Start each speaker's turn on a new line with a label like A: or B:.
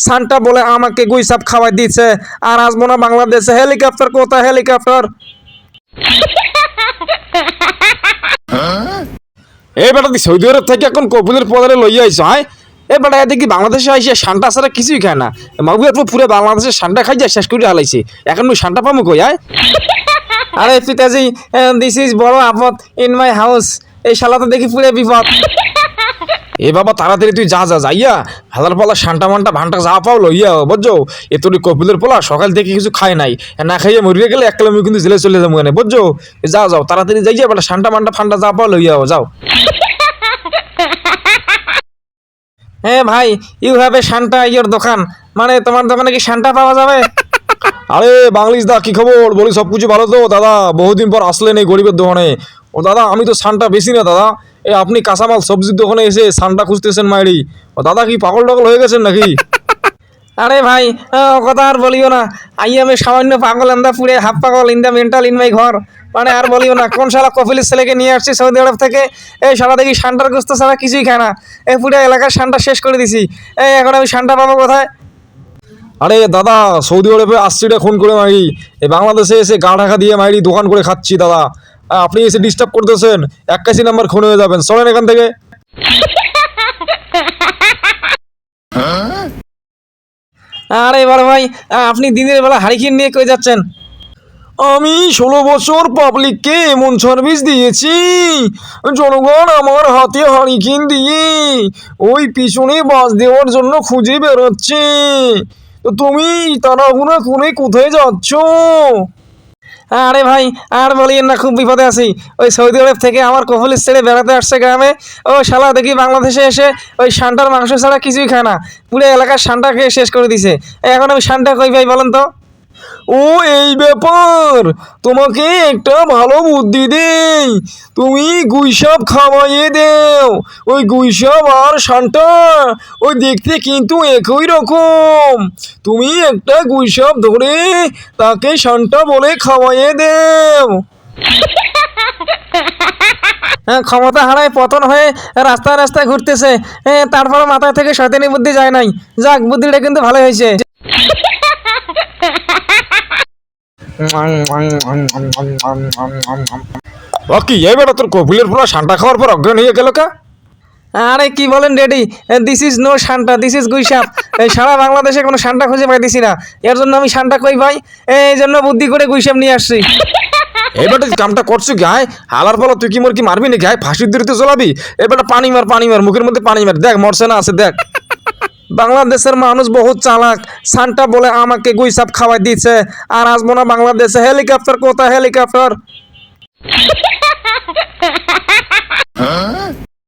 A: Santa বলে আমাকে গুইসাপ খাওয়াই দিচ্ছে আর আসবো না বাংলাদেশে। হেলিকপ্টার কোথায় হেলিকপ্টার? এই বেটা তুই সৌদি আরব থেকে এখন কপিলের পদারে লইয়া আইস। হ্যাঁ এ বেটা এতে কি বাংলাদেশে আইসে সান্টা ছাড়া কিছুই খায় না। মাগুয়ার পুরো বাংলাদেশের সান্টা খাই যায় শেষ করে হালাইছে। এখন তুই সান্টা পামু কই? হ্যাঁ আরে পিতাজি, দিস ইজ বড় আপদ ইন মাই হাউস। এই শালা তো দেখি পুরে বিপদ। এ বাবা তাড়াতাড়ি তুই যা যা যাইয়া হালার পালা সান্টা মান্টা ভান্টা যা পাও লইয়া বুঝছো। এ তোর কপিলের পোলা সকাল থেকে কিছু খায় নাই, না খাইয়ে মরিয়ে গেলে এক কিলোমিটার কিন্তু জেলে চলে যাবো কেন বুঝছো। যাও যাও তাড়াতাড়ি যাইয়া বেটা সান্টা মান্টা ফান্টা যা পাও লইয়া যাও। হ্যাঁ ভাই, ইউ হ্যাভ এ সান্টা ইয়োর দোকান, মানে তোমার দোকানে কি সান্টা পাওয়া যাবে? আরে বাংলিশ দা কি খবর? বলি সব কিছু ভালো তো দাদা? বহুদিন পর আসলেন এই গরিবের দোকানে। ও দাদা আমি তো সান্টা বেশি না দাদা, এই আপনি কাঁচামাল সবজির দোকানে এসে সান্টা খুঁজতেছেন মাইরি। ও দাদা কি পাগল টাগল হয়ে গেছেন নাকি? আরে ভাই ও কথা আর বলিও না। আই আমি সামান্য পাগল এন্দা পুরে হাফ পাগল in the mental in my ঘর। মানে আর বলিও না, কোন শালা কফিলের ছেলেকে নিয়ে আসছি সৌদি আরব থেকে। এই শালা দেখি সান্টার গোস্ত ছাড়া কিছুই খায় না। এই পুরো এলাকার সান্টা শেষ করে দিছি। এই এখন আমি সান্টা পাবো কোথায়? আরে দাদা সৌদি আরবে আসছি রে খুন করে মারি, এই বাংলাদেশে এসে গা ঢাকা দিয়ে মারি দোকান করে খাচ্ছি দাদা। আপনি এসে ডিস্টার্ব করতেছেন, 81 নাম্বার খুন হয়ে যাবেন, চলেন এখান থেকে। আরে বড় ভাই, আপনি দিনের বেলা হারিকেন নিয়ে কই যাচ্ছেন? আমি 16 বছর পাবলিককে এমন সার্ভিস দিয়েছি, জনগণ আমার হাতে হারিকেন দিয়ে ওই পিছনে বাস দেওয়ার জন্য খুঁজে বেরোচ্ছে। তো তুমি তাড়াহুড়া করে কোথায় যাচ্ছ? আরে ভাই আর বলিয়েন না, খুব বিপদে আছি। ওই সৌদি আরব থেকে আমার কফিলের ছেড়ে বেড়াতে আসছে গ্রামে। ও শালা দেখি বাংলাদেশে এসে ওই সান্টার মাংস ছাড়া কিছুই খায় না, পুরো এলাকার সান্টা খেয়ে শেষ করে দিছে। এখন আমি সান্টা কই ভাই বলেন তো? ও এই ব্যাপার, তোমাকে একটা ভালো বুদ্ধি দেই। তুমি গুইসাপ খাওয়াইয়ে দেও। ওই গুইসাপ আর সান্টা ওই দেখতে কিন্তু একই রকম। তুমি একটা গুইসাপ ধরে তাকে সান্টা বলে খাওয়াইয়ে দেও। হ্যাঁ, ক্ষমতা হারায় পতন হয়ে রাস্তায় রাস্তায় ঘুরতেছে, তারপরে মাথায় থেকে শয়তানি বুদ্ধি যায় নাই। যাক, বুদ্ধিটা কিন্তু ভালো হয়েছে। কি এই বেটা তোর কপিলের পুরো সান্টা খাওয়ার পর অজ্ঞান হয়ে গেল কা? আরে কি বলেন daddy, this is no Santa, this is গুইসাপ। এই সারা বাংলাদেশে কোনো সান্টা খুঁজে পাইতেছি না, এর জন্য আমি সান্টা কই ভাই, এই জন্য বুদ্ধি করে গুইসাপ নিয়ে আসছি। এবারে কামটা করছো কি? হায় হালার ফলা তুই কি মোর কি মারবি নাকি? হায় ফাঁসির দড়িতে চলাবি? এবারে পানি মার পানি মার, মুখের মধ্যে পানি মার, দেখ মরছে না আছে দেখ। বাংলাদেশের মানুষ বহুত চালাক, সান্টা বলে আমাকে গুইসাপ খাওয়াই দিচ্ছে আর আসবো না বাংলাদেশে। হেলিকপ্টার কোথায় হেলিকপ্টার?